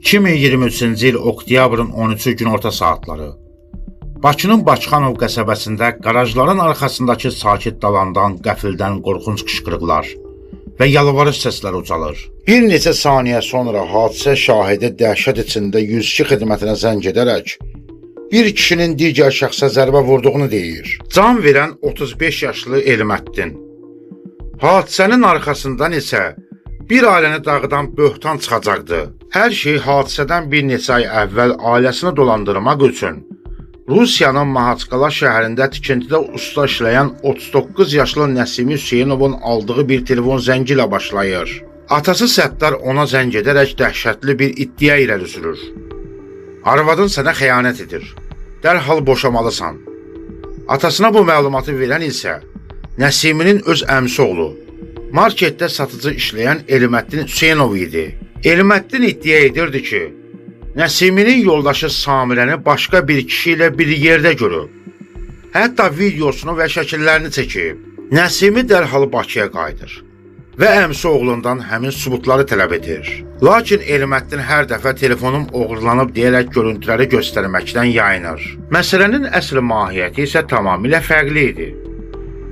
2023-cü il oktyabrın 13-cü gün orta saatları. Bakının Bakıxanov qəsəbəsində qarajların arxasındakı sakit dalandan qəfildən qorxunc qışqırıqlar və yalvarış səsləri ucalır. Bir neçə saniyə sonra hadisə şahidi dəhşət içində 102 xidmətinə zəng edərək bir kişinin digər şəxsə zərbə vurduğunu deyir. Can verən 35 yaşlı Elməddin. Hadisənin arxasından isə bir ailəni dağıdan böhtan çıxacaqdı. Hər şey hadisədən bir neçə ay əvvəl ailəsini dolandırmaq üçün Rusiyanın Mahaçqala şəhərində tikintidə usta işləyən 39 yaşlı Nəsimi Hüseynovun aldığı bir telefon zəngi ilə başlayır. Atası Səttar ona zəng edərək dəhşətli bir iddia irəli sürür. Arvadın sənə xəyanət edir. Dərhal boşamalısan. Atasına bu məlumatı verən isə Nəsiminin öz əmsi oğlu, marketdə satıcı işləyən Elməddin Hüseynov idi. Elməddin iddia edirdi ki, Nəsiminin yoldaşı Samirəni başqa bir kişi ilə bir yerdə görüb. Hətta videosunu və şəkillərini çəkib. Nəsimi dərhal Bakıya qayıdır və əmsi oğlundan həmin sübutları tələb edir. Lakin Elməddin hər dəfə telefonum oğurlanıb deyərək görüntüləri göstərməkdən yayınır. Məsələnin əsl mahiyyəti isə tamamilə fərqli idi.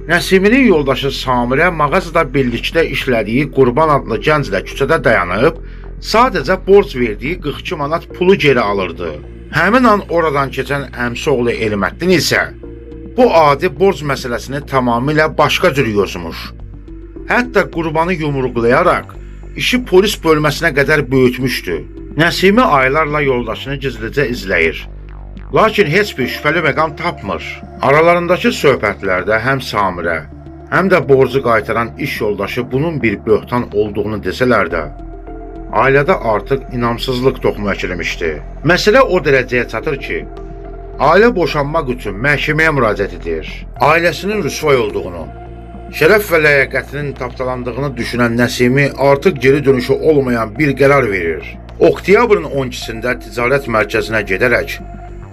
Nəsiminin yoldaşı Samirə mağazada birlikdə işlədiyi Qurban adlı gənclə küçədə dayanıb, sadəcə borc verdiyi 42 manat pulu geri alırdı. Həmin an oradan keçən əmsi oğlu Elməddin isə bu adi borc məsələsini tamamilə başqa cür yozmuş. Hətta Qurbanı yumruqlayaraq işi polis bölməsinə qədər böyütmüşdü. Nəsimi aylarla yoldaşını gizlicə izləyir. Lakin heç bir şübhəli məqam tapmır. Aralarındakı söhbətlərdə həm Samirə, həm də borcu qaytaran iş yoldaşı bunun bir böhtan olduğunu desələr də, ailədə artıq inamsızlıq toxumu əkilmişdi. Məsələ o dərəcəyə çatır ki, ailə boşanmaq üçün məhkəməyə müraciət edir. Ailəsinin rüsvay olduğunu, şərəf və ləyaqətinin tapdalandığını düşünən Nəsimi artıq geri dönüşü olmayan bir qərar verir. Oktyabrın 12-sində ticarət mərkəzinə gedərək,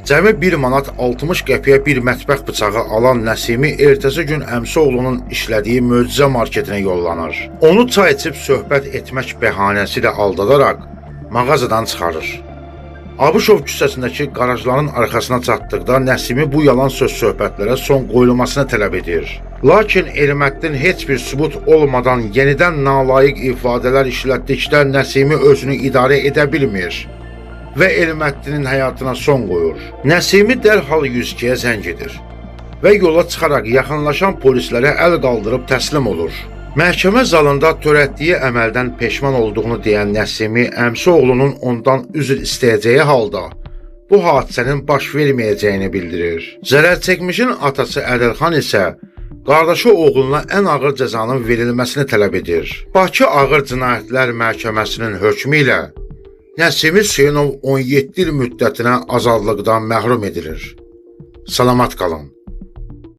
cəmi 1 manat 60 qəpiyə bir mətbəx bıçağı alan Nəsimi ertəsi gün əmsi oğlunun işlədiyi möcüzə marketinə yollanır. Onu çay içib söhbət etmək bəhanəsi ilə aldadaraq mağazadan çıxarır. Abışov küçəsindəki qarajların arxasına çatdıqda Nəsimi bu yalan söz söhbətlərə son qoyulmasını tələb edir. Lakin Elməddin heç bir sübut olmadan yenidən nalayiq ifadələr işlətdikdə Nəsimi özünü idarə edə bilmir və Elməddinin həyatına son qoyur. Nəsimi dərhal 102-yə zəng edir və yola çıxaraq yaxınlaşan polislərə əl qaldırıb təslim olur. Məhkəmə zalında törətdiyi əməldən peşman olduğunu deyən Nəsimi əmsi oğlunun ondan üzr istəyəcəyi halda bu hadisənin baş verməyəcəyini bildirir. Zərər çəkmişin atası Ədəlxan isə qardaşı oğluna ən ağır cəzanın verilməsini tələb edir. Bakı Ağır Cinayətlər Məhkəməsinin hökmü ilə Nəsimi Hüseynov 17 il müddətinə azadlıqdan məhrum edilir. Salamat qalın.